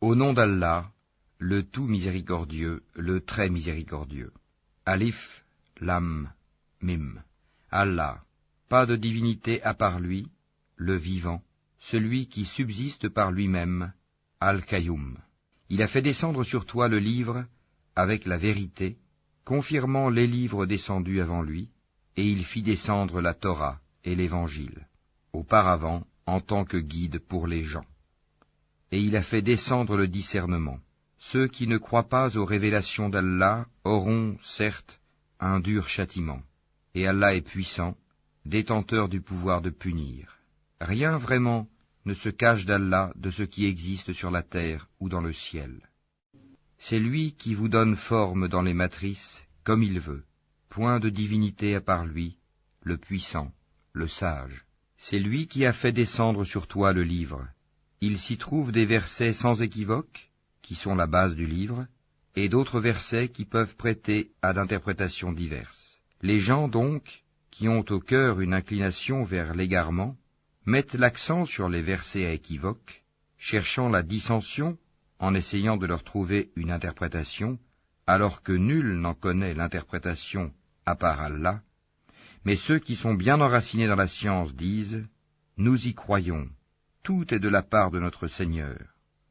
Au nom d'Allah, le tout miséricordieux, le très miséricordieux. Alif, Lam, Mim. Allah, pas de divinité à part lui, le vivant, celui qui subsiste par lui-même, Al-Qayyum. Il a fait descendre sur toi le livre avec la vérité, confirmant les livres descendus avant lui, et il fit descendre la Torah et l'Évangile, auparavant en tant que guide pour les gens. Et il a fait descendre le discernement. Ceux qui ne croient pas aux révélations d'Allah auront, certes, un dur châtiment. Et Allah est puissant, détenteur du pouvoir de punir. Rien vraiment ne se cache d'Allah de ce qui existe sur la terre ou dans le ciel. C'est lui qui vous donne forme dans les matrices, comme il veut. Point de divinité à part lui, le puissant, le sage. C'est lui qui a fait descendre sur toi le livre. Il s'y trouve des versets sans équivoque, qui sont la base du livre, et d'autres versets qui peuvent prêter à d'interprétations diverses. Les gens donc, qui ont au cœur une inclination vers l'égarement, mettent l'accent sur les versets à équivoque, cherchant la dissension en essayant de leur trouver une interprétation, alors que nul n'en connaît l'interprétation à part Allah. Mais ceux qui sont bien enracinés dans la science disent « Nous y croyons, tout est de la part de notre Seigneur. »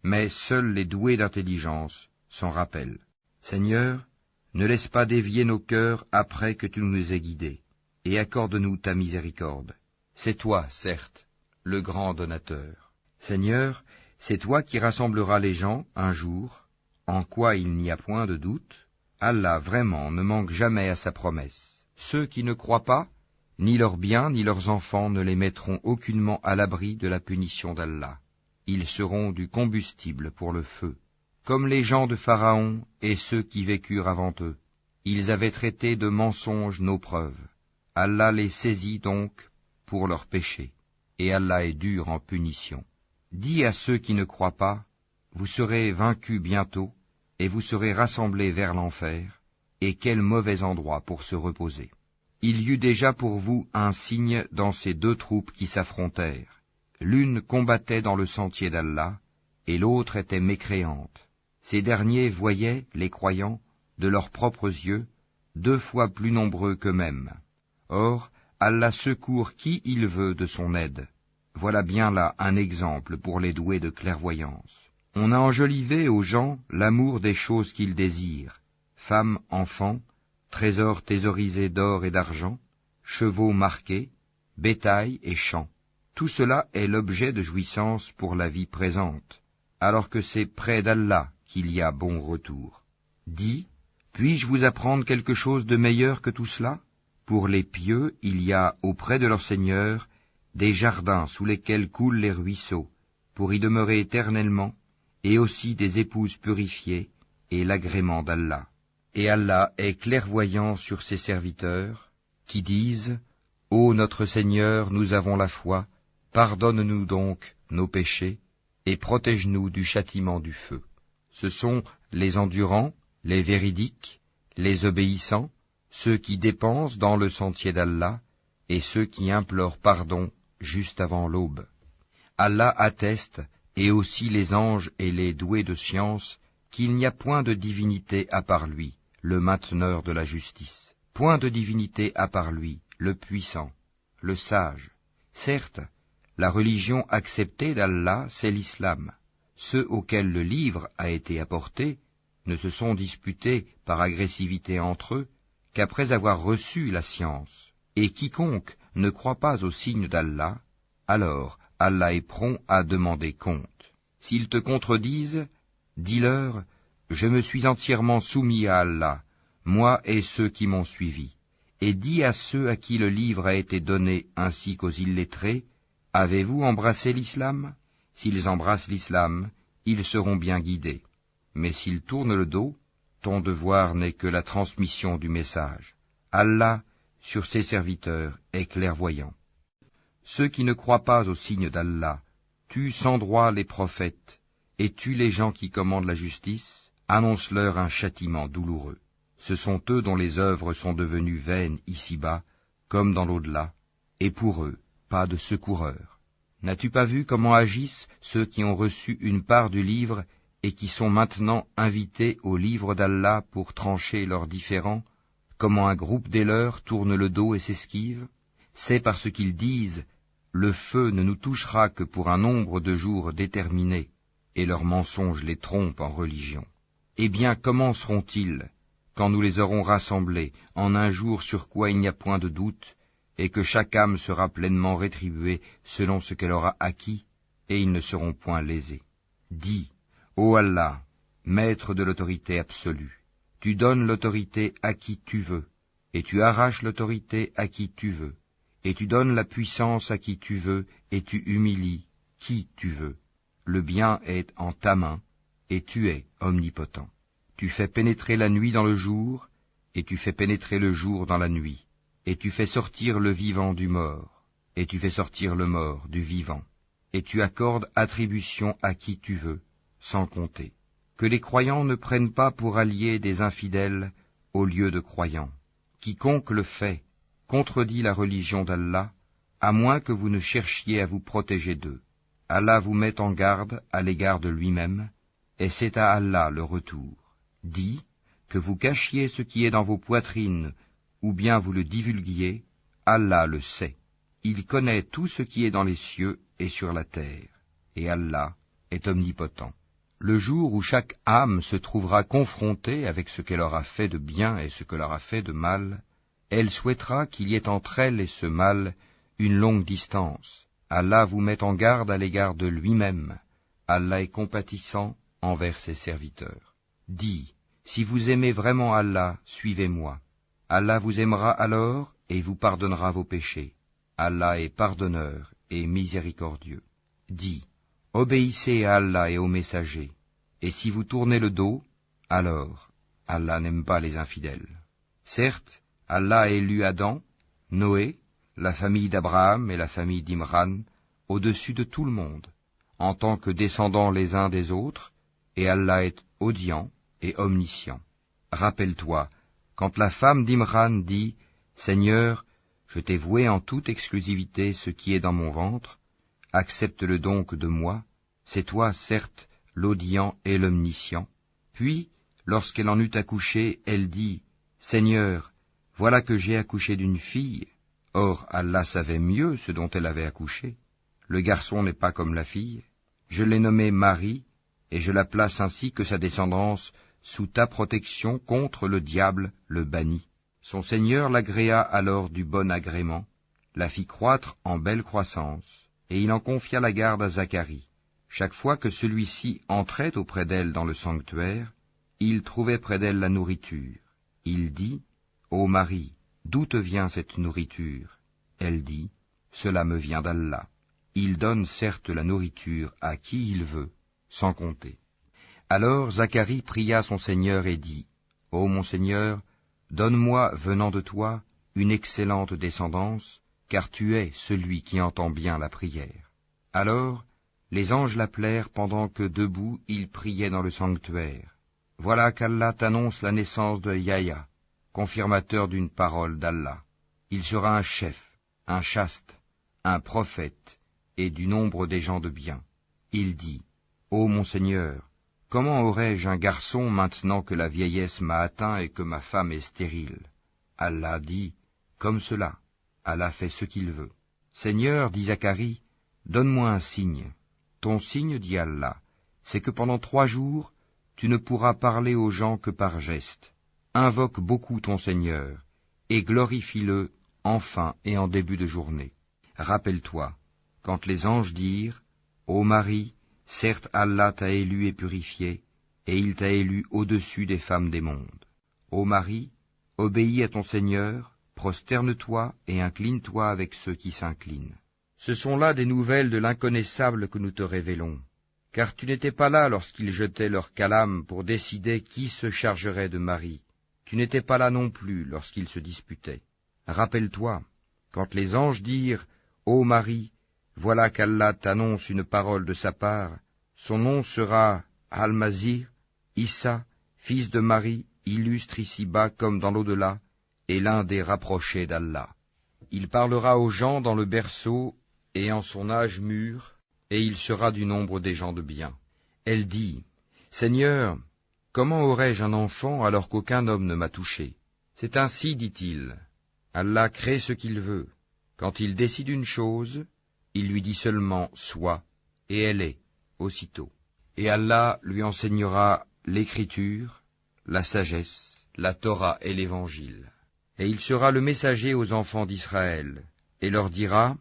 Mais seuls les doués d'intelligence s'en rappellent. Seigneur, ne laisse pas dévier nos cœurs après que tu nous aies guidés, et accorde-nous ta miséricorde. C'est toi, certes, le grand donateur. Seigneur, c'est toi qui rassembleras les gens un jour, en quoi il n'y a point de doute. Allah vraiment ne manque jamais à sa promesse. Ceux qui ne croient pas, ni leurs biens ni leurs enfants ne les mettront aucunement à l'abri de la punition d'Allah. Ils seront du combustible pour le feu, comme les gens de Pharaon et ceux qui vécurent avant eux. Ils avaient traité de mensonges nos preuves. Allah les saisit donc pour leurs péchés, et Allah est dur en punition. Dis à ceux qui ne croient pas, vous serez vaincus bientôt, et vous serez rassemblés vers l'enfer, et quel mauvais endroit pour se reposer. Il y eut déjà pour vous un signe dans ces deux troupes qui s'affrontèrent. L'une combattait dans le sentier d'Allah, et l'autre était mécréante. Ces derniers voyaient, les croyants, de leurs propres yeux, 2 fois plus nombreux qu'eux-mêmes. Or, Allah secourt qui il veut de son aide. Voilà bien là un exemple pour les doués de clairvoyance. On a enjolivé aux gens l'amour des choses qu'ils désirent, femmes, enfants, trésors thésaurisés d'or et d'argent, chevaux marqués, bétail et champs. Tout cela est l'objet de jouissance pour la vie présente, alors que c'est près d'Allah qu'il y a bon retour. Dis, puis-je vous apprendre quelque chose de meilleur que tout cela? Pour les pieux, il y a auprès de leur Seigneur des jardins sous lesquels coulent les ruisseaux, pour y demeurer éternellement, et aussi des épouses purifiées, et l'agrément d'Allah. Et Allah est clairvoyant sur ses serviteurs, qui disent « Ô notre Seigneur, nous avons la foi, pardonne-nous donc nos péchés, et protège-nous du châtiment du feu. » Ce sont les endurants, les véridiques, les obéissants, ceux qui dépensent dans le sentier d'Allah, et ceux qui implorent pardon juste avant l'aube. Allah atteste, et aussi les anges et les doués de science, qu'il n'y a point de divinité à part lui, le mainteneur de la justice. Point de divinité à part lui, le puissant, le sage. Certes, la religion acceptée d'Allah, c'est l'islam. Ceux auxquels le livre a été apporté ne se sont disputés par agressivité entre eux qu'après avoir reçu la science. Et quiconque ne croit pas au signe d'Allah, alors Allah est prompt à demander compte. S'ils te contredisent, dis-leur, je me suis entièrement soumis à Allah, moi et ceux qui m'ont suivi. Et dis à ceux à qui le livre a été donné ainsi qu'aux illettrés, avez-vous embrassé l'islam? S'ils embrassent l'islam, ils seront bien guidés. Mais s'ils tournent le dos, ton devoir n'est que la transmission du message. Allah, sur ses serviteurs, est clairvoyant. Ceux qui ne croient pas au signe d'Allah tuent sans droit les prophètes et tuent les gens qui commandent la justice, annonce-leur un châtiment douloureux. Ce sont eux dont les œuvres sont devenues vaines ici-bas, comme dans l'au-delà, et pour eux, pas de secoureur. N'as-tu pas vu comment agissent ceux qui ont reçu une part du livre et qui sont maintenant invités au livre d'Allah pour trancher leurs différends, comment un groupe des leurs tourne le dos et s'esquive, c'est parce qu'ils disent « Le feu ne nous touchera que pour un nombre de jours déterminé », et leurs mensonges les trompent en religion. Eh bien, comment seront-ils, quand nous les aurons rassemblés, en un jour sur quoi il n'y a point de doute, et que chaque âme sera pleinement rétribuée selon ce qu'elle aura acquis, et ils ne seront point lésés. Dis, ô Allah, maître de l'autorité absolue, tu donnes l'autorité à qui tu veux, et tu arraches l'autorité à qui tu veux, et tu donnes la puissance à qui tu veux, et tu humilies qui tu veux. Le bien est en ta main, et tu es omnipotent. Tu fais pénétrer la nuit dans le jour, et tu fais pénétrer le jour dans la nuit, et tu fais sortir le vivant du mort, et tu fais sortir le mort du vivant, et tu accordes attribution à qui tu veux, sans compter. Que les croyants ne prennent pas pour alliés des infidèles au lieu de croyants. Quiconque le fait contredit la religion d'Allah, à moins que vous ne cherchiez à vous protéger d'eux. Allah vous met en garde à l'égard de lui-même, et c'est à Allah le retour. Dis, que vous cachiez ce qui est dans vos poitrines, ou bien vous le divulguiez, Allah le sait. Il connaît tout ce qui est dans les cieux et sur la terre, et Allah est omnipotent. Le jour où chaque âme se trouvera confrontée avec ce qu'elle aura fait de bien et ce qu'elle aura fait de mal, elle souhaitera qu'il y ait entre elle et ce mal une longue distance. Allah vous met en garde à l'égard de lui-même. Allah est compatissant envers ses serviteurs. Dis, si vous aimez vraiment Allah, suivez-moi. Allah vous aimera alors et vous pardonnera vos péchés. Allah est pardonneur et miséricordieux. Dis, obéissez à Allah et aux messagers, et si vous tournez le dos, alors Allah n'aime pas les infidèles. Certes, Allah a élu Adam, Noé, la famille d'Abraham et la famille d'Imran, au-dessus de tout le monde, en tant que descendants les uns des autres, et Allah est audient et omniscient. Rappelle-toi, quand la femme d'Imran dit « Seigneur, je t'ai voué en toute exclusivité ce qui est dans mon ventre, accepte-le donc de moi, c'est toi, certes, l'audient et l'omniscient. » Puis, lorsqu'elle en eut accouché, elle dit « Seigneur, voilà que j'ai accouché d'une fille. » Or, Allah savait mieux ce dont elle avait accouché. Le garçon n'est pas comme la fille. Je l'ai nommée Marie, et je la place ainsi que sa descendance sous ta protection contre le diable, le banni. Son Seigneur l'agréa alors du bon agrément, la fit croître en belle croissance, et il en confia la garde à Zacharie. Chaque fois que celui-ci entrait auprès d'elle dans le sanctuaire, il trouvait près d'elle la nourriture. Il dit, « Ô Marie, d'où te vient cette nourriture ?» Elle dit, « Cela me vient d'Allah. Il donne certes la nourriture à qui il veut, sans compter. » Alors Zacharie pria son Seigneur et dit, « Ô mon Seigneur, donne-moi, venant de toi, une excellente descendance, car tu es celui qui entend bien la prière. » Alors les anges l'appelèrent pendant que debout il priait dans le sanctuaire. Voilà qu'Allah t'annonce la naissance de Yahya, confirmateur d'une parole d'Allah. Il sera un chef, un chaste, un prophète, et du nombre des gens de bien. Il dit, « Ô mon Seigneur, comment aurais-je un garçon maintenant que la vieillesse m'a atteint et que ma femme est stérile ?» Allah dit, « Comme cela, Allah fait ce qu'il veut. » Seigneur, dit Zacharie, donne-moi un signe. Ton signe, dit Allah, c'est que pendant 3 jours, tu ne pourras parler aux gens que par gestes. Invoque beaucoup ton Seigneur, et glorifie-le en fin et en début de journée. Rappelle-toi, quand les anges dirent, Ô Marie, certes Allah t'a élu et purifié, et il t'a élu au-dessus des femmes des mondes. Ô Marie, obéis à ton Seigneur, prosterne-toi et incline-toi avec ceux qui s'inclinent. Ce sont là des nouvelles de l'inconnaissable que nous te révélons, car tu n'étais pas là lorsqu'ils jetaient leur calame pour décider qui se chargerait de Marie. Tu n'étais pas là non plus lorsqu'ils se disputaient. Rappelle-toi, quand les anges dirent, Ô Marie, voilà qu'Allah t'annonce une parole de sa part, son nom sera Al-Masih, Issa, fils de Marie, illustre ici-bas comme dans l'au-delà, et l'un des rapprochés d'Allah. Il parlera aux gens dans le berceau et en son âge mûr, et il sera du nombre des gens de bien. Elle dit, Seigneur, comment aurais-je un enfant alors qu'aucun homme ne m'a touché? C'est ainsi, dit-il, Allah crée ce qu'il veut. Quand il décide une chose, il lui dit seulement « sois » et elle est, aussitôt. Et Allah lui enseignera l'écriture, la sagesse, la Torah et l'Évangile. Et il sera le messager aux enfants d'Israël, et leur dira,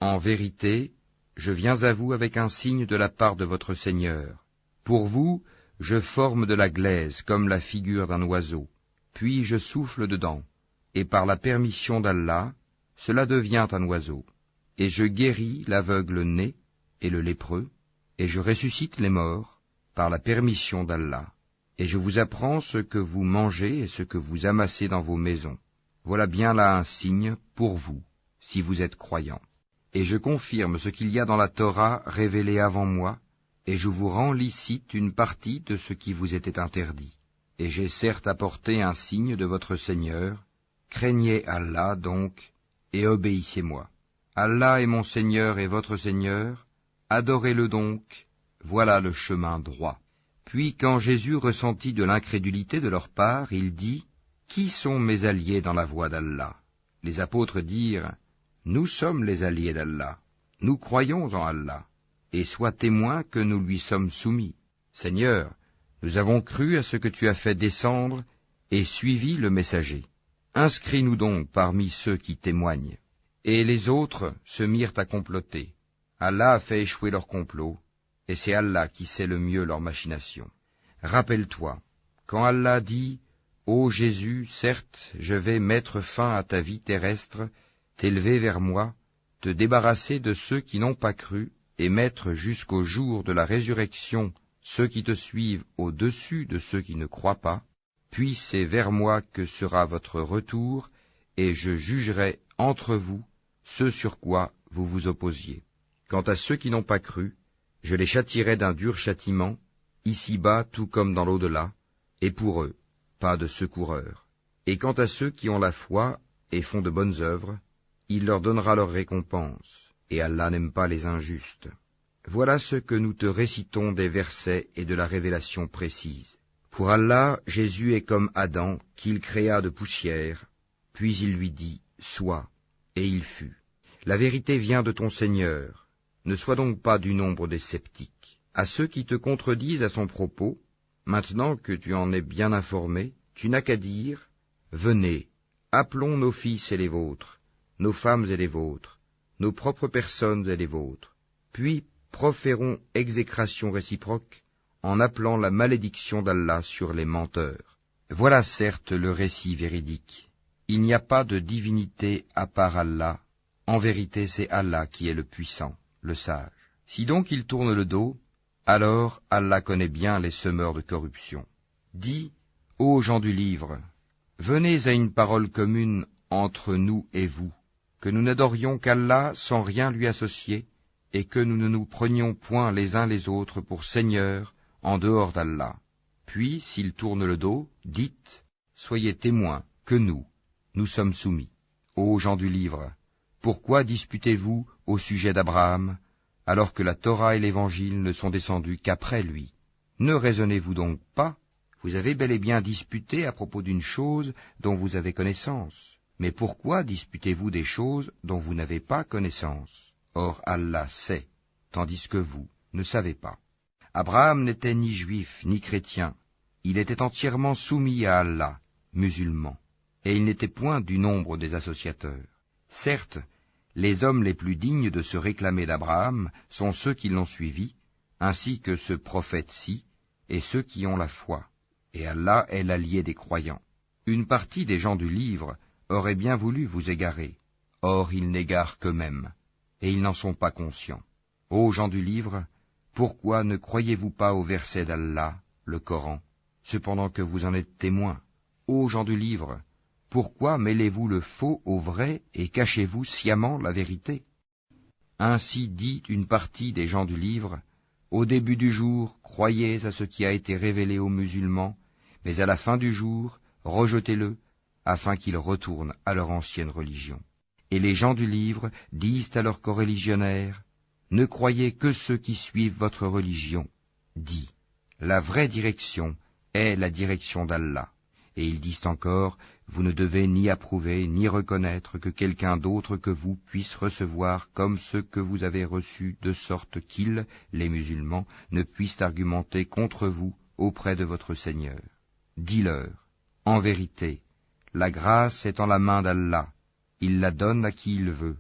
en vérité, je viens à vous avec un signe de la part de votre Seigneur. Pour vous, je forme de la glaise comme la figure d'un oiseau, puis je souffle dedans, et par la permission d'Allah, cela devient un oiseau. Et je guéris l'aveugle né et le lépreux, et je ressuscite les morts, par la permission d'Allah. Et je vous apprends ce que vous mangez et ce que vous amassez dans vos maisons. Voilà bien là un signe pour vous, si vous êtes croyants. Et je confirme ce qu'il y a dans la Torah révélée avant moi, et je vous rends licite une partie de ce qui vous était interdit. Et j'ai certes apporté un signe de votre Seigneur, craignez Allah donc, et obéissez-moi. Allah est mon Seigneur et votre Seigneur, adorez-le donc, voilà le chemin droit. Puis quand Jésus ressentit de l'incrédulité de leur part, il dit, « Qui sont mes alliés dans la voie d'Allah ?» Les apôtres dirent, « Nous sommes les alliés d'Allah, nous croyons en Allah, et sois témoin que nous lui sommes soumis. Seigneur, nous avons cru à ce que tu as fait descendre et suivi le messager. Inscris-nous donc parmi ceux qui témoignent. » Et les autres se mirent à comploter. Allah a fait échouer leur complot, et c'est Allah qui sait le mieux leurs machinations. Rappelle-toi, quand Allah dit, « Ô Jésus, certes, je vais mettre fin à ta vie terrestre, t'élever vers moi, te débarrasser de ceux qui n'ont pas cru, et mettre jusqu'au jour de la résurrection ceux qui te suivent au-dessus de ceux qui ne croient pas, puis c'est vers moi que sera votre retour, et je jugerai entre vous ce sur quoi vous vous opposiez. Quant à ceux qui n'ont pas cru, je les châtierai d'un dur châtiment, ici-bas tout comme dans l'au-delà, et pour eux, pas de secoureur. Et quant à ceux qui ont la foi et font de bonnes œuvres, il leur donnera leur récompense, et Allah n'aime pas les injustes. Voilà ce que nous te récitons des versets et de la révélation précise. Pour Allah, Jésus est comme Adam, qu'il créa de poussière, puis il lui dit, « Sois », et il fut. La vérité vient de ton Seigneur. Ne sois donc pas du nombre des sceptiques. À ceux qui te contredisent à son propos, maintenant que tu en es bien informé, tu n'as qu'à dire, « Venez, appelons nos fils et les vôtres, nos femmes et les vôtres, nos propres personnes et les vôtres, puis proférons exécration réciproque en appelant la malédiction d'Allah sur les menteurs. » Voilà certes le récit véridique. Il n'y a pas de divinité à part Allah. En vérité, c'est Allah qui est le puissant, le sage. Si donc ils tournent le dos, alors Allah connaît bien les semeurs de corruption. Dis, ô gens du livre, venez à une parole commune entre nous et vous, que nous n'adorions qu'Allah sans rien lui associer, et que nous ne nous prenions point les uns les autres pour seigneurs en dehors d'Allah. Puis, s'ils tournent le dos, dites, soyez témoins que nous sommes soumis. Ô gens du livre, pourquoi disputez-vous au sujet d'Abraham, alors que la Torah et l'Évangile ne sont descendus qu'après lui? Ne raisonnez-vous donc pas? Vous avez bel et bien disputé à propos d'une chose dont vous avez connaissance. Mais pourquoi disputez-vous des choses dont vous n'avez pas connaissance? Or Allah sait, tandis que vous ne savez pas. Abraham n'était ni juif ni chrétien, il était entièrement soumis à Allah, musulman, et il n'était point du nombre des associateurs. Certes, les hommes les plus dignes de se réclamer d'Abraham sont ceux qui l'ont suivi, ainsi que ce prophète-ci, et ceux qui ont la foi, et Allah est l'allié des croyants. Une partie des gens du livre aurait bien voulu vous égarer, or ils n'égarent qu'eux-mêmes, et ils n'en sont pas conscients. Ô gens du livre, pourquoi ne croyez-vous pas au verset d'Allah, le Coran, cependant que vous en êtes témoins? Ô gens du livre, pourquoi mêlez-vous le faux au vrai et cachez-vous sciemment la vérité? Ainsi dit une partie des gens du livre, au début du jour, croyez à ce qui a été révélé aux musulmans, mais à la fin du jour, rejetez-le, afin qu'ils retournent à leur ancienne religion. Et les gens du livre disent à leurs coreligionnaires, ne croyez que ceux qui suivent votre religion. Dis, La vraie direction est la direction d'Allah. Et ils disent encore, vous ne devez ni approuver ni reconnaître que quelqu'un d'autre que vous puisse recevoir comme ce que vous avez reçu, de sorte qu'ils, les musulmans, ne puissent argumenter contre vous auprès de votre Seigneur. Dis-leur, en vérité, la grâce est en la main d'Allah, il la donne à qui il veut.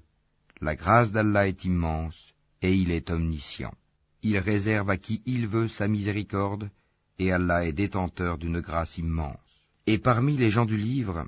La grâce d'Allah est immense, et il est omniscient. Il réserve à qui il veut sa miséricorde, et Allah est détenteur d'une grâce immense. Et parmi les gens du livre,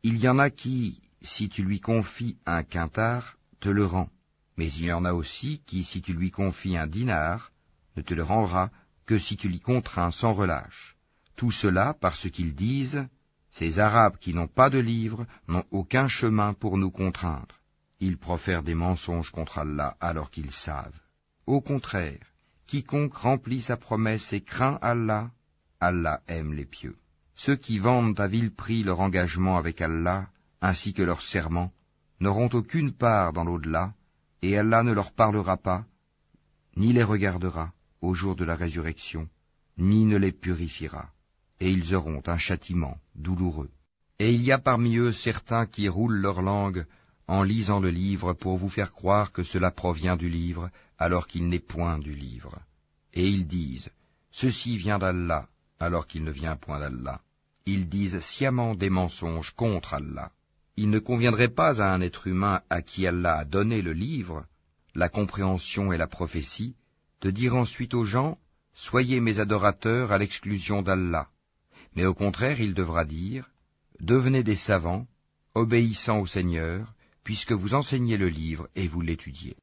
il y en a qui, si tu lui confies un quintar, te le rend. Mais il y en a aussi qui, si tu lui confies un dinar, ne te le rendra que si tu l'y contrains sans relâche. Tout cela parce qu'ils disent, ces Arabes qui n'ont pas de livre n'ont aucun chemin pour nous contraindre. Ils profèrent des mensonges contre Allah alors qu'ils savent. Au contraire, quiconque remplit sa promesse et craint Allah, Allah aime les pieux. Ceux qui vendent à vil prix leur engagement avec Allah, ainsi que leur serment, n'auront aucune part dans l'au-delà, et Allah ne leur parlera pas, ni les regardera au jour de la résurrection, ni ne les purifiera, et ils auront un châtiment douloureux. Et il y a parmi eux certains qui roulent leur langue en lisant le livre pour vous faire croire que cela provient du livre, alors qu'il n'est point du livre. Et ils disent, ceci vient d'Allah, alors qu'il ne vient point d'Allah. Ils disent sciemment des mensonges contre Allah. Il ne conviendrait pas à un être humain à qui Allah a donné le livre, la compréhension et la prophétie, de dire ensuite aux gens, soyez mes adorateurs à l'exclusion d'Allah. Mais au contraire, il devra dire, devenez des savants, obéissant au Seigneur, puisque vous enseignez le livre et vous l'étudiez.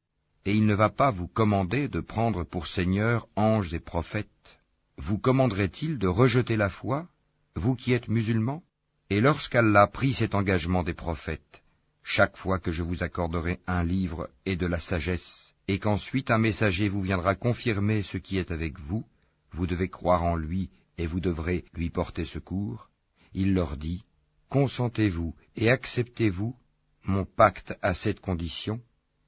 Et il ne va pas vous commander de prendre pour Seigneur anges et prophètes. Vous commanderait-il de rejeter la foi, vous qui êtes musulmans? Et lorsqu'Allah prit cet engagement des prophètes, chaque fois que je vous accorderai un livre et de la sagesse, et qu'ensuite un messager vous viendra confirmer ce qui est avec vous, vous devez croire en lui et vous devrez lui porter secours, il leur dit, consentez-vous et acceptez-vous mon pacte à cette condition?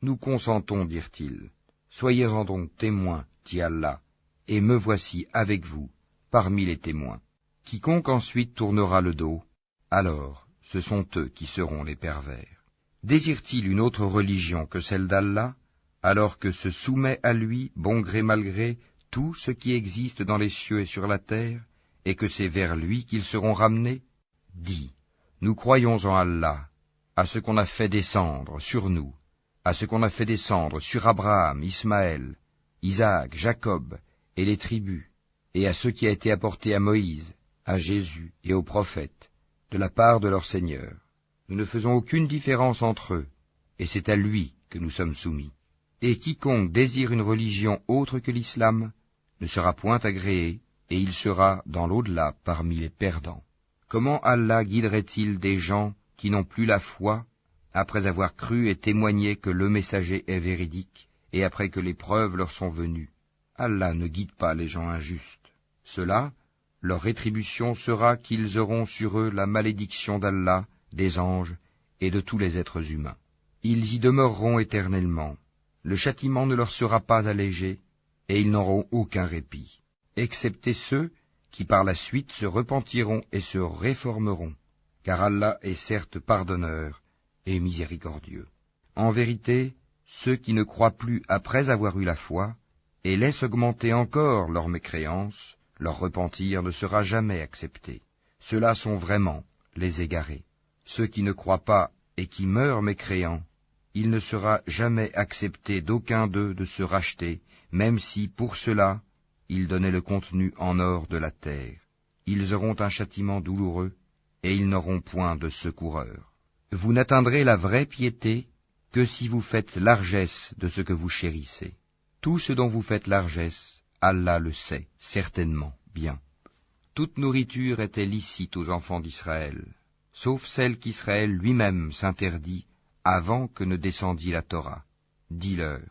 Nous consentons, dirent-ils. Soyez-en donc témoins, dit Allah, et me voici avec vous, parmi les témoins. Quiconque ensuite tournera le dos, alors ce sont eux qui seront les pervers. Désire-t-il une autre religion que celle d'Allah, alors que se soumet à lui, bon gré mal gré, tout ce qui existe dans les cieux et sur la terre, et que c'est vers lui qu'ils seront ramenés? Dis, nous croyons en Allah, à ce qu'on a fait descendre sur nous, à ce qu'on a fait descendre sur Abraham, Ismaël, Isaac, Jacob, et les tribus, et à ce qui a été apporté à Moïse, à Jésus et aux prophètes, de la part de leur Seigneur. Nous ne faisons aucune différence entre eux, et c'est à lui que nous sommes soumis. Et quiconque désire une religion autre que l'islam ne sera point agréé, et il sera dans l'au-delà parmi les perdants. Comment Allah guiderait-il des gens qui n'ont plus la foi, après avoir cru et témoigné que le messager est véridique, et après que les preuves leur sont venues? Allah ne guide pas les gens injustes. Cela, leur rétribution sera qu'ils auront sur eux la malédiction d'Allah, des anges et de tous les êtres humains. Ils y demeureront éternellement. Le châtiment ne leur sera pas allégé, et ils n'auront aucun répit, excepté ceux qui par la suite se repentiront et se réformeront, car Allah est certes pardonneur et miséricordieux. En vérité, ceux qui ne croient plus après avoir eu la foi, et laissent augmenter encore leur mécréance, leur repentir ne sera jamais accepté. Ceux-là sont vraiment les égarés. Ceux qui ne croient pas et qui meurent mécréants, il ne sera jamais accepté d'aucun d'eux de se racheter, même si, pour cela, ils donnaient le contenu en or de la terre. Ils auront un châtiment douloureux, et ils n'auront point de secoureur. Vous n'atteindrez la vraie piété que si vous faites largesse de ce que vous chérissez. Tout ce dont vous faites largesse, Allah le sait, certainement, bien. Toute nourriture était licite aux enfants d'Israël, sauf celle qu'Israël lui-même s'interdit avant que ne descendît la Torah. Dis-leur,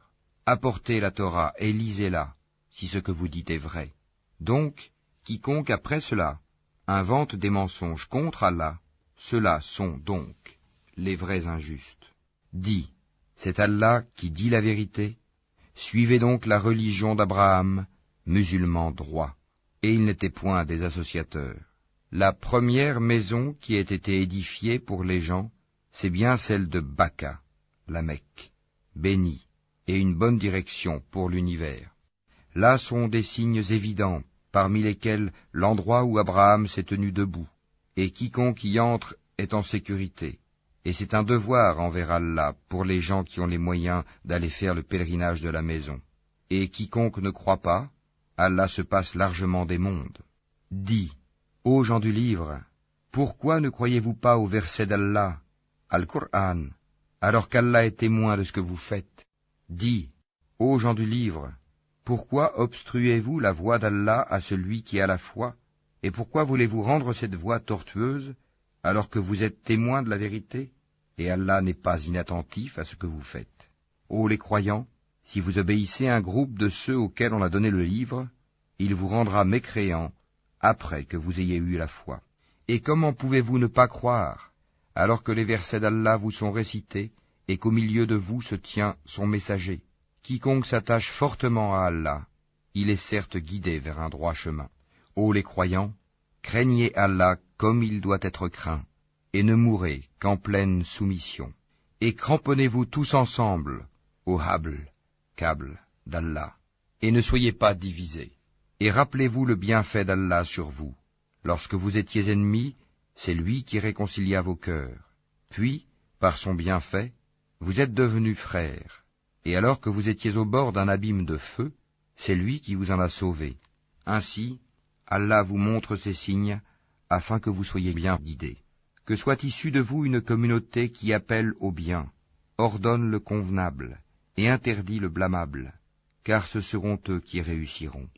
apportez la Torah et lisez-la, si ce que vous dites est vrai. Donc, quiconque après cela invente des mensonges contre Allah, ceux-là sont donc les vrais injustes. Dis, c'est Allah qui dit la vérité. Suivez donc la religion d'Abraham, musulman droit. et ils n'étaient point des associateurs. La première maison qui ait été édifiée pour les gens, c'est bien celle de Baka, la Mecque, bénie, et une bonne direction pour l'univers. Là sont des signes évidents, parmi lesquels l'endroit où Abraham s'est tenu debout, et quiconque y entre est en sécurité. Et c'est un devoir envers Allah pour les gens qui ont les moyens d'aller faire le pèlerinage de la maison. Et quiconque ne croit pas, Allah se passe largement des mondes. Dis, ô gens du livre, pourquoi ne croyez-vous pas au verset d'Allah, Al-Qur'an, alors qu'Allah est témoin de ce que vous faites? Dis, ô gens du livre, pourquoi obstruez-vous la voie d'Allah à celui qui a la foi, et pourquoi voulez-vous rendre cette voie tortueuse, alors que vous êtes témoins de la vérité, et Allah n'est pas inattentif à ce que vous faites. Ô les croyants, si vous obéissez à un groupe de ceux auxquels on a donné le livre, il vous rendra mécréants après que vous ayez eu la foi. Et comment pouvez-vous ne pas croire, alors que les versets d'Allah vous sont récités, et qu'au milieu de vous se tient son messager? Quiconque s'attache fortement à Allah, il est certes guidé vers un droit chemin. Ô les croyants, craignez Allah comme il doit être craint, et ne mourrez qu'en pleine soumission. Et cramponnez-vous tous ensemble au câble d'Allah, et ne soyez pas divisés. Et rappelez-vous le bienfait d'Allah sur vous. Lorsque vous étiez ennemis, c'est lui qui réconcilia vos cœurs. Puis, par son bienfait, vous êtes devenus frères. Et alors que vous étiez au bord d'un abîme de feu, c'est lui qui vous en a sauvés. Ainsi, Allah vous montre ces signes, afin que vous soyez bien guidés. Que soit issue de vous une communauté qui appelle au bien, ordonne le convenable, et interdit le blâmable, car ce seront eux qui réussiront.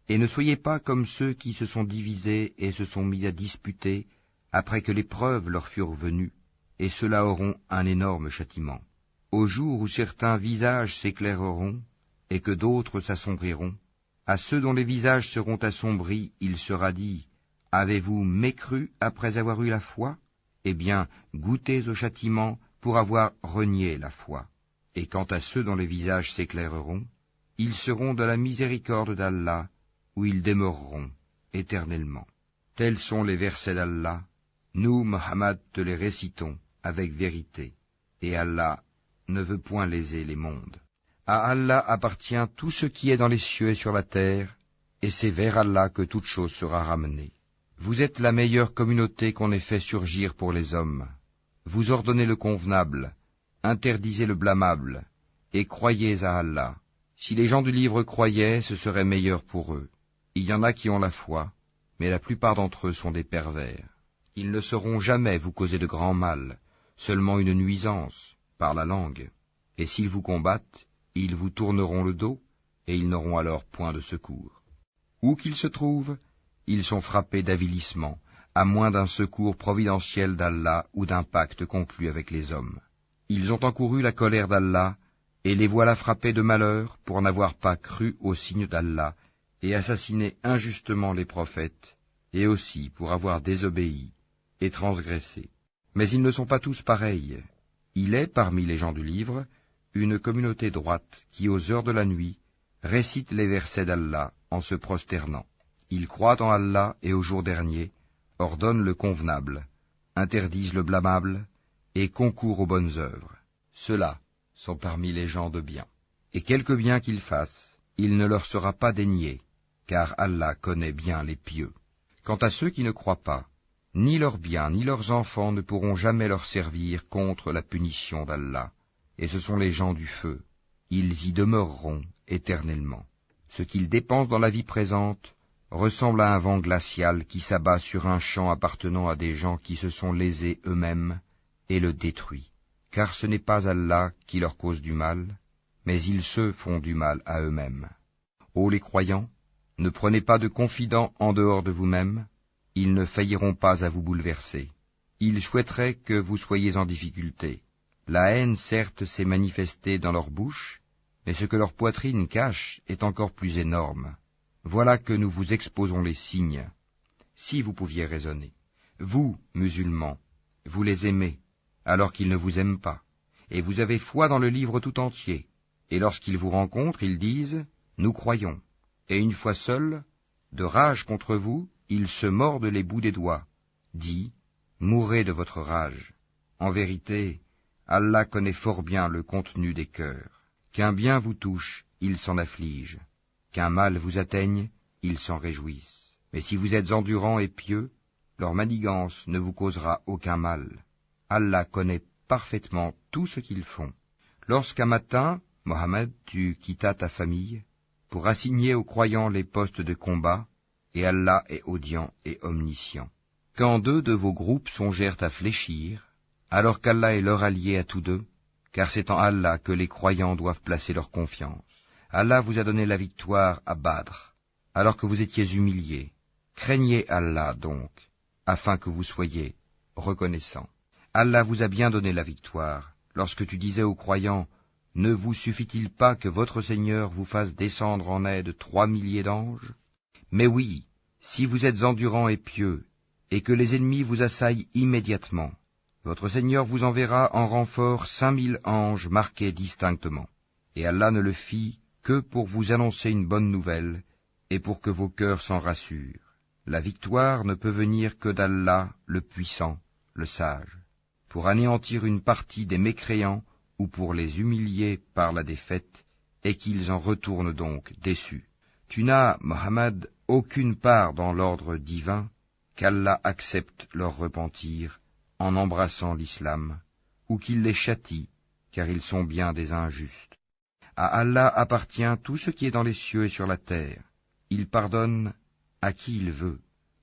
Et ne soyez pas comme ceux qui se sont divisés et se sont mis à disputer, après que les preuves leur furent venues, et ceux-là auront un énorme châtiment. Au jour où certains visages s'éclaireront, et que d'autres s'assombriront, à ceux dont les visages seront assombris, il sera dit, « Avez-vous mécru après avoir eu la foi? Eh bien, goûtez au châtiment pour avoir renié la foi. » Et quant à ceux dont les visages s'éclaireront, ils seront de la miséricorde d'Allah, où ils demeureront éternellement. Tels sont les versets d'Allah, nous, Muhammad, te les récitons avec vérité, et Allah ne veut point léser les mondes. À Allah appartient tout ce qui est dans les cieux et sur la terre, et c'est vers Allah que toute chose sera ramenée. Vous êtes la meilleure communauté qu'on ait fait surgir pour les hommes. Vous ordonnez le convenable, interdisez le blâmable, et croyez à Allah. Si les gens du livre croyaient, ce serait meilleur pour eux. Il y en a qui ont la foi, mais la plupart d'entre eux sont des pervers. Ils ne sauront jamais vous causer de grand mal, seulement une nuisance, par la langue. Et s'ils vous combattent, ils vous tourneront le dos, et ils n'auront alors point de secours. Où qu'ils se trouvent, ils sont frappés d'avilissement, à moins d'un secours providentiel d'Allah ou d'un pacte conclu avec les hommes. Ils ont encouru la colère d'Allah, et les voilà frappés de malheur pour n'avoir pas cru aux signes d'Allah, et assassiné injustement les prophètes, et aussi pour avoir désobéi et transgressé. Mais ils ne sont pas tous pareils. Il est, parmi les gens du livre, une communauté droite qui, aux heures de la nuit, récite les versets d'Allah en se prosternant. Ils croient en Allah et au jour dernier, ordonnent le convenable, interdisent le blâmable, et concourent aux bonnes œuvres. Ceux-là sont parmi les gens de bien. Et quelque bien qu'ils fassent, il ne leur sera pas dénié, car Allah connaît bien les pieux. Quant à ceux qui ne croient pas, ni leurs biens ni leurs enfants ne pourront jamais leur servir contre la punition d'Allah, et ce sont les gens du feu. Ils y demeureront éternellement. Ce qu'ils dépensent dans la vie présente ressemble à un vent glacial qui s'abat sur un champ appartenant à des gens qui se sont lésés eux-mêmes et le détruit. Car ce n'est pas Allah qui leur cause du mal, mais ils se font du mal à eux-mêmes. Ô les croyants, ne prenez pas de confidents en dehors de vous-même, ils ne failliront pas à vous bouleverser. Ils souhaiteraient que vous soyez en difficulté. La haine, certes, s'est manifestée dans leur bouche, mais ce que leur poitrine cache est encore plus énorme. Voilà que nous vous exposons les signes, si vous pouviez raisonner. Vous, musulmans, vous les aimez, alors qu'ils ne vous aiment pas, et vous avez foi dans le livre tout entier. Et lorsqu'ils vous rencontrent, ils disent « Nous croyons », et une fois seuls, De rage contre vous, ils se mordent les bouts des doigts. Dis, mourrez de votre rage. En vérité, Allah connaît fort bien le contenu des cœurs. Qu'un bien vous touche, ils s'en affligent. Qu'un mal vous atteigne, ils s'en réjouissent. Mais si vous êtes endurants et pieux, leur manigance ne vous causera aucun mal. Allah connaît parfaitement tout ce qu'ils font. Lorsqu'un matin, Mohammed, tu quittas ta famille, pour assigner aux croyants les postes de combat, et Allah est audient et omniscient. Quand deux de vos groupes songèrent à fléchir, alors qu'Allah est leur allié à tous deux, car c'est en Allah que les croyants doivent placer leur confiance. Allah vous a donné la victoire à Badr, alors que vous étiez humiliés. Craignez Allah donc, afin que vous soyez reconnaissants. Allah vous a bien donné la victoire, lorsque tu disais aux croyants, « Ne vous suffit-il pas que votre Seigneur vous fasse descendre en aide 3 milliers d'anges ?» Mais oui, si vous êtes endurants et pieux, et que les ennemis vous assaillent immédiatement, votre Seigneur vous enverra en renfort 5000 anges marqués distinctement. Et Allah ne le fit que pour vous annoncer une bonne nouvelle, et pour que vos cœurs s'en rassurent. La victoire ne peut venir que d'Allah, le puissant, le sage, pour anéantir une partie des mécréants ou pour les humilier par la défaite, et qu'ils en retournent donc déçus. Tu n'as, Mohammed, aucune part dans l'ordre divin, qu'Allah accepte leur repentir en embrassant l'islam, ou qu'il les châtie, car ils sont bien des injustes. À Allah appartient tout ce qui est dans les cieux et sur la terre. Il pardonne à qui il veut,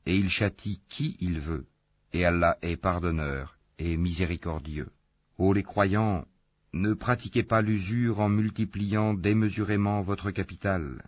et il châtie qui il veut, et Allah est pardonneur et miséricordieux. Ô les croyants, ne pratiquez pas l'usure en multipliant démesurément votre capital,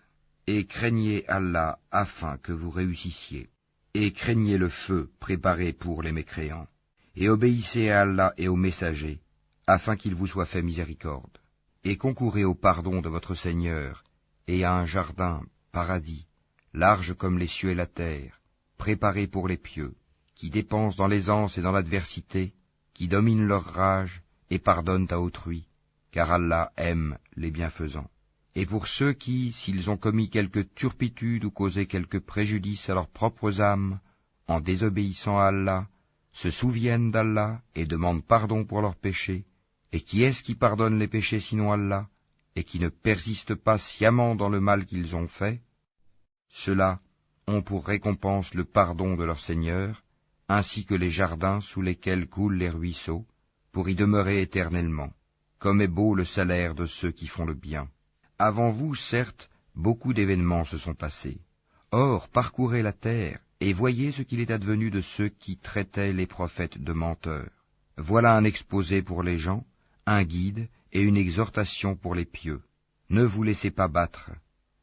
et craignez Allah afin que vous réussissiez, et craignez le feu préparé pour les mécréants, et obéissez à Allah et aux messagers, afin qu'il vous soit fait miséricorde, et concourez au pardon de votre Seigneur, et à un jardin, paradis, large comme les cieux et la terre, préparé pour les pieux, qui dépensent dans l'aisance et dans l'adversité, qui dominent leur rage et pardonnent à autrui, car Allah aime les bienfaisants. Et pour ceux qui, s'ils ont commis quelque turpitude ou causé quelque préjudice à leurs propres âmes, en désobéissant à Allah, se souviennent d'Allah et demandent pardon pour leurs péchés, et qui est-ce qui pardonne les péchés sinon Allah, et qui ne persiste pas sciemment dans le mal qu'ils ont fait? Ceux-là ont pour récompense le pardon de leur Seigneur, ainsi que les jardins sous lesquels coulent les ruisseaux, pour y demeurer éternellement. Comme est beau le salaire de ceux qui font le bien. Avant vous, certes, beaucoup d'événements se sont passés. Or, parcourez la terre, et voyez ce qu'il est advenu de ceux qui traitaient les prophètes de menteurs. Voilà un exposé pour les gens, un guide et une exhortation pour les pieux. Ne vous laissez pas battre.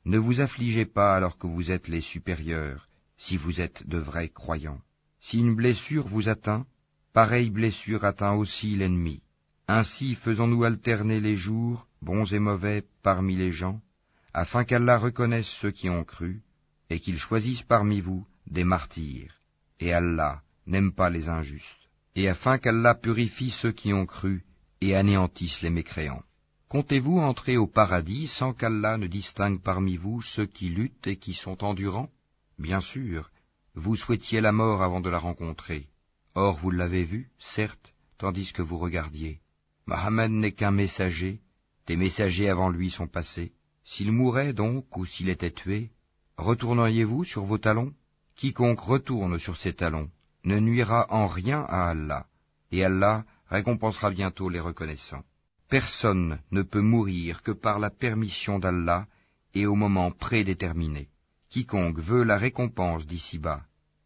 Ne vous affligez pas alors que vous êtes les supérieurs, si vous êtes de vrais croyants. Si une blessure vous atteint, pareille blessure atteint aussi l'ennemi. Ainsi faisons-nous alterner les jours, bons et mauvais, parmi les gens, afin qu'Allah reconnaisse ceux qui ont cru, et qu'il choisisse parmi vous des martyrs. Et Allah n'aime pas les injustes. Et afin qu'Allah purifie ceux qui ont cru, et anéantisse les mécréants. Comptez-vous entrer au paradis sans qu'Allah ne distingue parmi vous ceux qui luttent et qui sont endurants? Bien sûr, vous souhaitiez la mort avant de la rencontrer. Or vous l'avez vue, certes, tandis que vous regardiez. Mohammed n'est qu'un messager, des messagers avant lui sont passés. S'il mourait donc, ou s'il était tué, retourneriez-vous sur vos talons? Quiconque retourne sur ses talons ne nuira en rien à Allah, et Allah récompensera bientôt les reconnaissants. Personne ne peut mourir que par la permission d'Allah et au moment prédéterminé. Quiconque veut la récompense d'ici-bas,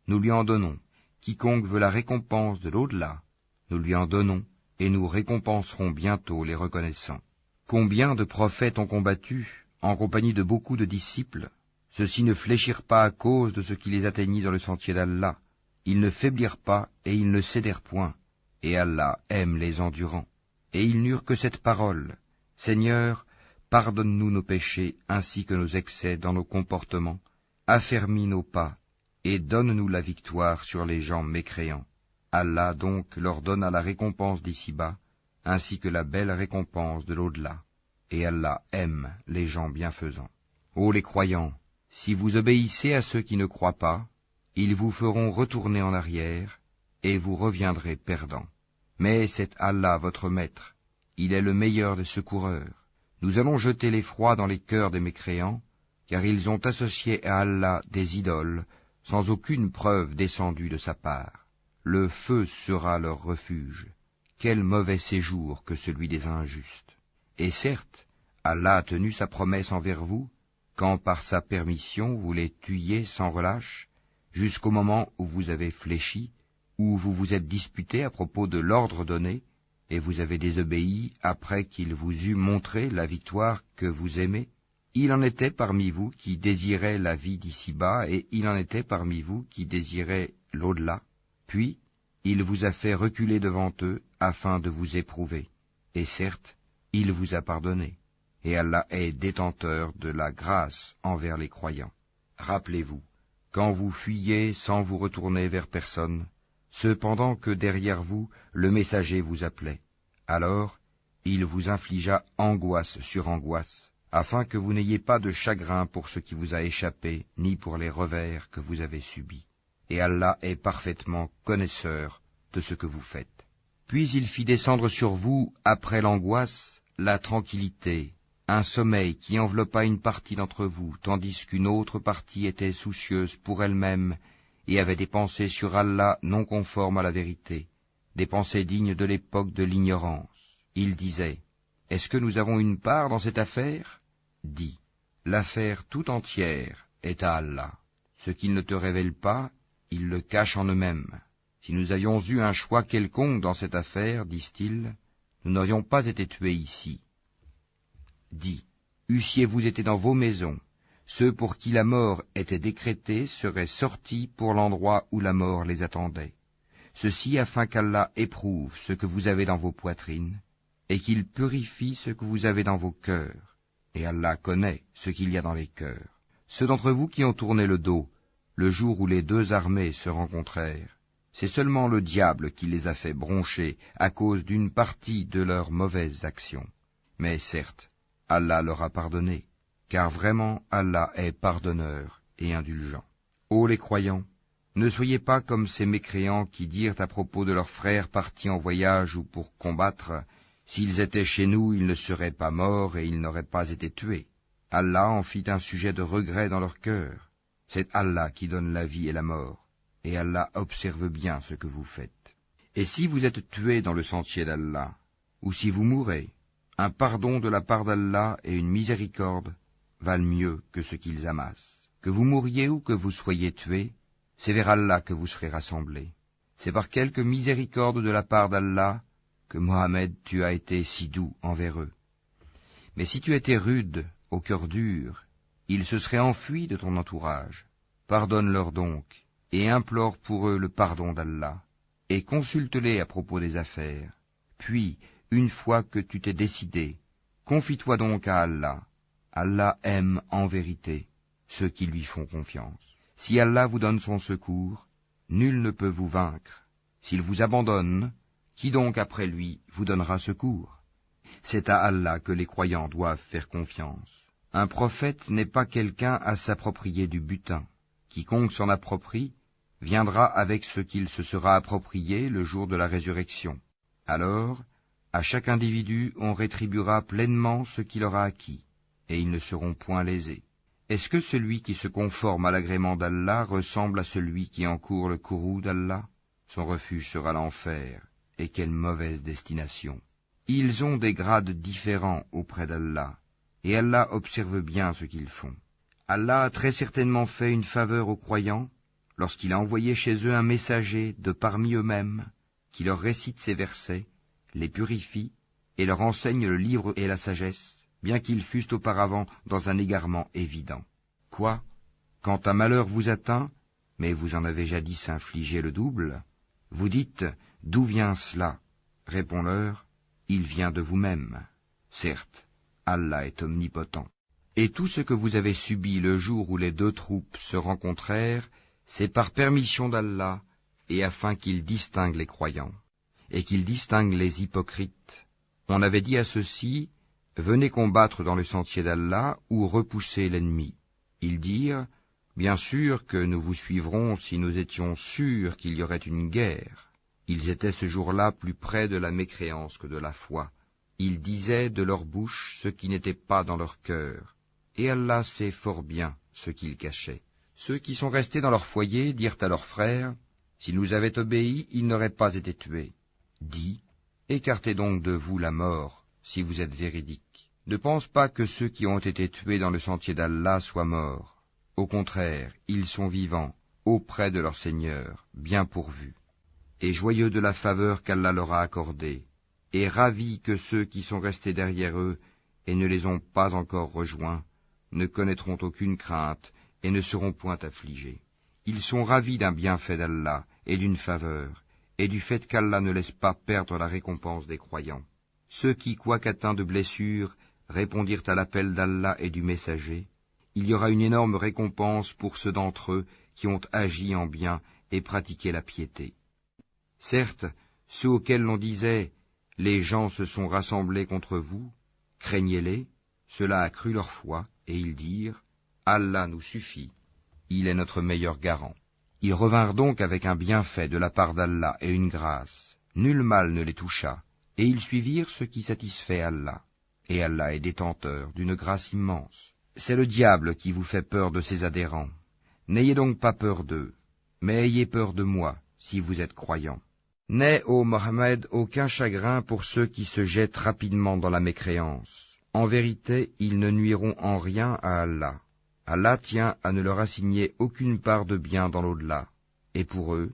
nous lui en donnons. Quiconque veut la récompense de l'au-delà, nous lui en donnons, et nous récompenserons bientôt les reconnaissants. Combien de prophètes ont combattu, en compagnie de beaucoup de disciples? Ceux-ci ne fléchirent pas à cause de ce qui les atteignit dans le sentier d'Allah. Ils ne faiblirent pas et ils ne cédèrent point. Et Allah aime les endurants. Et ils n'eurent que cette parole: Seigneur, pardonne-nous nos péchés ainsi que nos excès dans nos comportements, affermis nos pas, et donne-nous la victoire sur les gens mécréants. Allah donc leur donna la récompense d'ici-bas, ainsi que la belle récompense de l'au-delà. Et Allah aime les gens bienfaisants. Ô les croyants, Si vous obéissez à ceux qui ne croient pas, ils vous feront retourner en arrière, et vous reviendrez perdants. Mais c'est Allah votre maître, il est le meilleur des secoureurs. Nous allons jeter l'effroi dans les cœurs des mécréants, car ils ont associé à Allah des idoles, sans aucune preuve descendue de sa part. Le feu sera leur refuge. Quel mauvais séjour que celui des injustes. Et certes, Allah a tenu sa promesse envers vous, quand par sa permission vous les tuiez sans relâche, jusqu'au moment où vous avez fléchi, où vous vous êtes disputé à propos de l'ordre donné, et vous avez désobéi après qu'il vous eût montré la victoire que vous aimez. Il en était parmi vous qui désiraient la vie d'ici-bas, et il en était parmi vous qui désiraient l'au-delà. Puis, il vous a fait reculer devant eux, afin de vous éprouver. Et certes, il vous a pardonné. Et Allah est détenteur de la grâce envers les croyants. Rappelez-vous, quand vous fuyiez sans vous retourner vers personne, cependant que derrière vous le messager vous appelait, alors il vous infligea angoisse sur angoisse, afin que vous n'ayez pas de chagrin pour ce qui vous a échappé, ni pour les revers que vous avez subis. Et Allah est parfaitement connaisseur de ce que vous faites. Puis il fit descendre sur vous, après l'angoisse, la tranquillité, un sommeil qui enveloppa une partie d'entre vous, tandis qu'une autre partie était soucieuse pour elle-même et avait des pensées sur Allah non conformes à la vérité, des pensées dignes de l'époque de l'ignorance. Il disait, « Est-ce que nous avons une part dans cette affaire ?» Dis, « L'affaire tout entière est à Allah. Ce qu'ils ne te révèlent pas, ils le cachent en eux-mêmes. Si nous avions eu un choix quelconque dans cette affaire, disent-ils, nous n'aurions pas été tués ici. » Dis, eussiez-vous été dans vos maisons, ceux pour qui la mort était décrétée seraient sortis pour l'endroit où la mort les attendait. Ceci afin qu'Allah éprouve ce que vous avez dans vos poitrines, et qu'il purifie ce que vous avez dans vos cœurs. Et Allah connaît ce qu'il y a dans les cœurs. Ceux d'entre vous qui ont tourné le dos, le jour où les deux armées se rencontrèrent, c'est seulement le diable qui les a fait broncher à cause d'une partie de leurs mauvaises actions. Mais certes, Allah leur a pardonné, car vraiment Allah est pardonneur et indulgent. Ô les croyants, ne soyez pas comme ces mécréants qui dirent à propos de leurs frères partis en voyage ou pour combattre, « S'ils étaient chez nous, ils ne seraient pas morts et ils n'auraient pas été tués. » Allah en fit un sujet de regret dans leur cœur. C'est Allah qui donne la vie et la mort, et Allah observe bien ce que vous faites. Et si vous êtes tués dans le sentier d'Allah, ou si vous mourrez, un pardon de la part d'Allah et une miséricorde valent mieux que ce qu'ils amassent. Que vous mouriez ou que vous soyez tués, c'est vers Allah que vous serez rassemblés. C'est par quelque miséricorde de la part d'Allah que Mohammed tu as été si doux envers eux. Mais si tu étais rude, au cœur dur, ils se seraient enfuis de ton entourage. Pardonne-leur donc, et implore pour eux le pardon d'Allah, et consulte-les à propos des affaires. Puis, une fois que tu t'es décidé, confie-toi donc à Allah. Allah aime en vérité ceux qui lui font confiance. Si Allah vous donne son secours, nul ne peut vous vaincre. S'il vous abandonne, qui donc après lui vous donnera secours? C'est à Allah que les croyants doivent faire confiance. Un prophète n'est pas quelqu'un à s'approprier du butin. Quiconque s'en approprie viendra avec ce qu'il se sera approprié le jour de la résurrection. Alors, à chaque individu on rétribuera pleinement ce qu'il aura acquis, et ils ne seront point lésés. Est-ce que celui qui se conforme à l'agrément d'Allah ressemble à celui qui encourt le courroux d'Allah? Son refuge sera l'enfer, et quelle mauvaise destination. Ils ont des grades différents auprès d'Allah, et Allah observe bien ce qu'ils font. Allah a très certainement fait une faveur aux croyants, lorsqu'il a envoyé chez eux un messager de parmi eux-mêmes, qui leur récite ces versets, les purifie, et leur enseigne le livre et la sagesse, bien qu'ils fussent auparavant dans un égarement évident. Quoi? Quand un malheur vous atteint, mais vous en avez jadis infligé le double, vous dites, d'où vient cela? Réponds-leur, il vient de vous-même. Certes, Allah est omnipotent. Et tout ce que vous avez subi le jour où les deux troupes se rencontrèrent, c'est par permission d'Allah, et afin qu'il distingue les croyants, et qu'il distingue les hypocrites. On avait dit à ceux-ci, venez combattre dans le sentier d'Allah ou repoussez l'ennemi. Ils dirent, bien sûr que nous vous suivrons si nous étions sûrs qu'il y aurait une guerre. Ils étaient ce jour-là plus près de la mécréance que de la foi. Ils disaient de leur bouche ce qui n'était pas dans leur cœur, et Allah sait fort bien ce qu'ils cachaient. Ceux qui sont restés dans leur foyer dirent à leurs frères, s'ils nous avaient obéi, ils n'auraient pas été tués. Dis, écartez donc de vous la mort, si vous êtes véridiques. Ne pense pas que ceux qui ont été tués dans le sentier d'Allah soient morts. Au contraire, ils sont vivants, auprès de leur Seigneur, bien pourvus, et joyeux de la faveur qu'Allah leur a accordée, et ravis que ceux qui sont restés derrière eux et ne les ont pas encore rejoints ne connaîtront aucune crainte et ne seront point affligés. Ils sont ravis d'un bienfait d'Allah et d'une faveur, et du fait qu'Allah ne laisse pas perdre la récompense des croyants. Ceux qui, quoique atteints de blessures, répondirent à l'appel d'Allah et du messager, il y aura une énorme récompense pour ceux d'entre eux qui ont agi en bien et pratiqué la piété. Certes, ceux auxquels l'on disait « Les gens se sont rassemblés contre vous », craignez-les, cela accrut leur foi, et ils dirent « Allah nous suffit, il est notre meilleur garant ». Ils revinrent donc avec un bienfait de la part d'Allah et une grâce. Nul mal ne les toucha, et ils suivirent ce qui satisfait Allah. Et Allah est détenteur d'une grâce immense. C'est le diable qui vous fait peur de ses adhérents. N'ayez donc pas peur d'eux, mais ayez peur de moi, si vous êtes croyants. N'aie, ô Mohammed, aucun chagrin pour ceux qui se jettent rapidement dans la mécréance. En vérité, ils ne nuiront en rien à Allah. Allah tient à ne leur assigner aucune part de bien dans l'au-delà, et pour eux,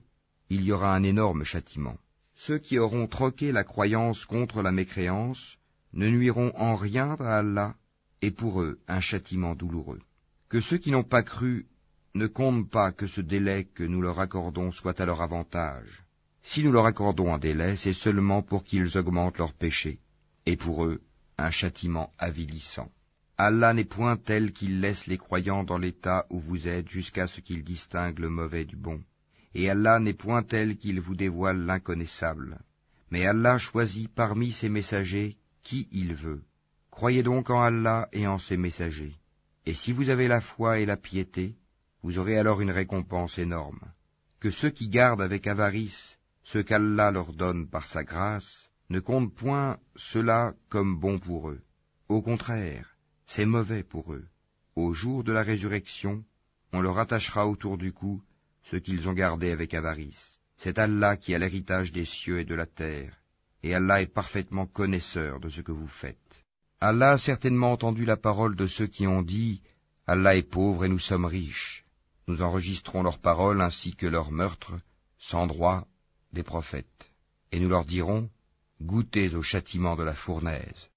il y aura un énorme châtiment. Ceux qui auront troqué la croyance contre la mécréance ne nuiront en rien à Allah, et pour eux un châtiment douloureux. Que ceux qui n'ont pas cru ne comptent pas que ce délai que nous leur accordons soit à leur avantage. Si nous leur accordons un délai, c'est seulement pour qu'ils augmentent leurs péchés, et pour eux un châtiment avilissant. Allah n'est point tel qu'il laisse les croyants dans l'état où vous êtes jusqu'à ce qu'ils distinguent le mauvais du bon. Et Allah n'est point tel qu'il vous dévoile l'inconnaissable. Mais Allah choisit parmi ses messagers qui il veut. Croyez donc en Allah et en ses messagers. Et si vous avez la foi et la piété, vous aurez alors une récompense énorme. Que ceux qui gardent avec avarice ce qu'Allah leur donne par sa grâce ne comptent point cela comme bon pour eux. Au contraire, c'est mauvais pour eux. Au jour de la résurrection, on leur attachera autour du cou ce qu'ils ont gardé avec avarice. C'est Allah qui a l'héritage des cieux et de la terre, et Allah est parfaitement connaisseur de ce que vous faites. Allah a certainement entendu la parole de ceux qui ont dit « Allah est pauvre et nous sommes riches ». Nous enregistrons leurs paroles ainsi que leurs meurtres, sans droit, des prophètes. Et nous leur dirons « Goûtez au châtiment de la fournaise ».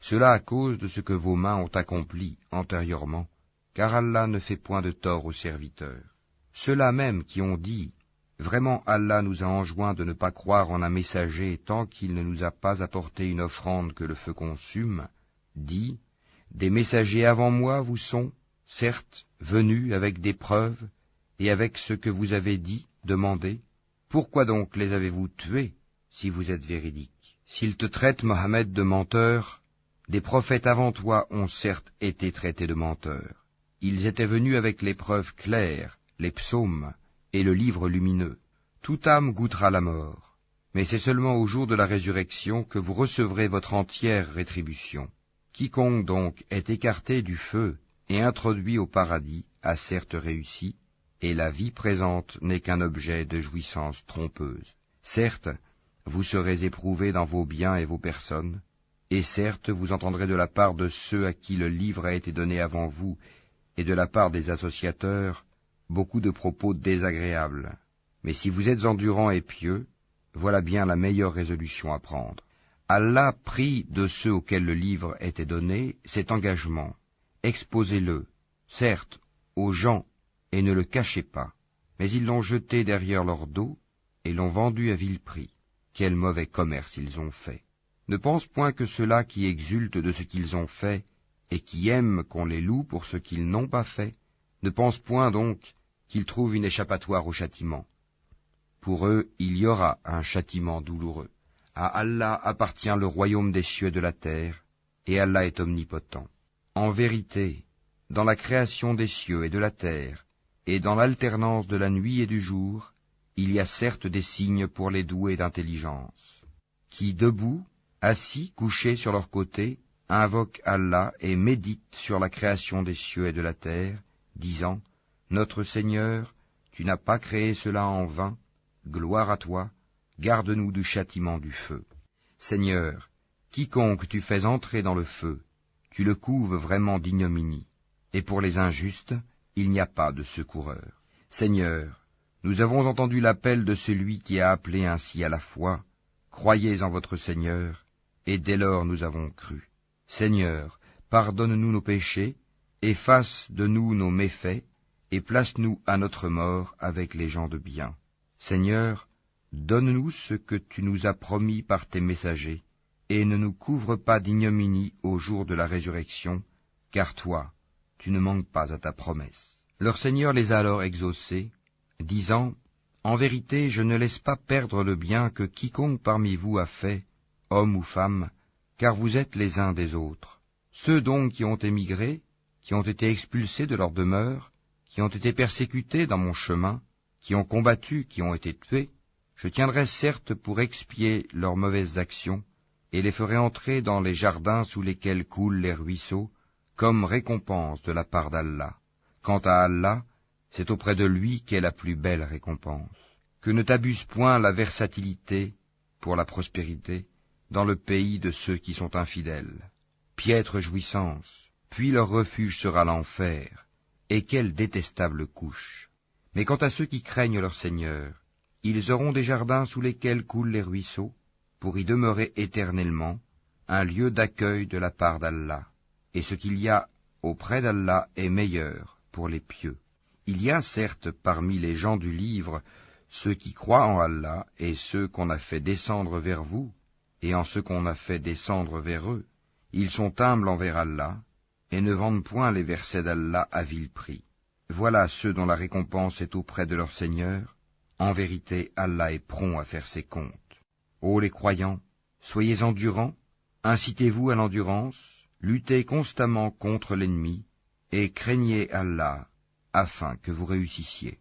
Cela à cause de ce que vos mains ont accompli antérieurement, car Allah ne fait point de tort aux serviteurs. Ceux-là même qui ont dit « Vraiment Allah nous a enjoint de ne pas croire en un messager tant qu'il ne nous a pas apporté une offrande que le feu consume », dit « Des messagers avant moi vous sont, certes, venus avec des preuves et avec ce que vous avez dit, demandé. Pourquoi donc les avez-vous tués, si vous êtes véridiques? S'ils te traitent, Mohammed, de menteur, des prophètes avant toi ont certes été traités de menteurs. Ils étaient venus avec les preuves claires, les psaumes et le livre lumineux. Toute âme goûtera la mort, mais c'est seulement au jour de la résurrection que vous recevrez votre entière rétribution. Quiconque donc est écarté du feu et introduit au paradis a certes réussi, et la vie présente n'est qu'un objet de jouissance trompeuse. Certes, vous serez éprouvés dans vos biens et vos personnes, et certes vous entendrez de la part de ceux à qui le livre a été donné avant vous, et de la part des associateurs, beaucoup de propos désagréables. Mais si vous êtes endurants et pieux, voilà bien la meilleure résolution à prendre. Allah prit de ceux auxquels le livre était donné cet engagement. Exposez-le, certes, aux gens, et ne le cachez pas. Mais ils l'ont jeté derrière leur dos, et l'ont vendu à vil prix. Quel mauvais commerce ils ont fait. Ne pense point que ceux-là qui exultent de ce qu'ils ont fait, et qui aiment qu'on les loue pour ce qu'ils n'ont pas fait, ne pense point donc qu'ils trouvent une échappatoire au châtiment. Pour eux, il y aura un châtiment douloureux. À Allah appartient le royaume des cieux et de la terre, et Allah est omnipotent. En vérité, dans la création des cieux et de la terre, et dans l'alternance de la nuit et du jour, il y a certes des signes pour les doués d'intelligence, qui, debout, assis, couchés sur leur côté, invoquent Allah et méditent sur la création des cieux et de la terre, disant, « Notre Seigneur, tu n'as pas créé cela en vain, gloire à toi, garde-nous du châtiment du feu. Seigneur, quiconque tu fais entrer dans le feu, tu le couves vraiment d'ignominie, et pour les injustes, il n'y a pas de secoureur. Seigneur, nous avons entendu l'appel de celui qui a appelé ainsi à la foi, croyez en votre Seigneur, et dès lors nous avons cru. Seigneur, pardonne-nous nos péchés, efface de nous nos méfaits, et place-nous à notre mort avec les gens de bien. Seigneur, donne-nous ce que tu nous as promis par tes messagers, et ne nous couvre pas d'ignominie au jour de la résurrection, car toi, tu ne manques pas à ta promesse. » Leur Seigneur les a alors exaucés, disant, « En vérité, je ne laisse pas perdre le bien que quiconque parmi vous a fait, homme ou femme, car vous êtes les uns des autres. Ceux donc qui ont émigré, qui ont été expulsés de leur demeure, qui ont été persécutés dans mon chemin, qui ont combattu, qui ont été tués, je tiendrai certes pour expier leurs mauvaises actions, et les ferai entrer dans les jardins sous lesquels coulent les ruisseaux, comme récompense de la part d'Allah. Quant à Allah, c'est auprès de lui qu'est la plus belle récompense. Que ne t'abuse point la versatilité pour la prospérité dans le pays de ceux qui sont infidèles. Piètre jouissance, puis leur refuge sera l'enfer, et quelle détestable couche. Mais quant à ceux qui craignent leur Seigneur, ils auront des jardins sous lesquels coulent les ruisseaux, pour y demeurer éternellement, un lieu d'accueil de la part d'Allah, et ce qu'il y a auprès d'Allah est meilleur pour les pieux. Il y a certes parmi les gens du livre ceux qui croient en Allah et ceux qu'on a fait descendre vers vous, et en ceux qu'on a fait descendre vers eux. Ils sont humbles envers Allah, et ne vendent point les versets d'Allah à vil prix. Voilà ceux dont la récompense est auprès de leur Seigneur. En vérité, Allah est prompt à faire ses comptes. Ô les croyants, soyez endurants, incitez-vous à l'endurance, luttez constamment contre l'ennemi, et craignez Allah, afin que vous réussissiez.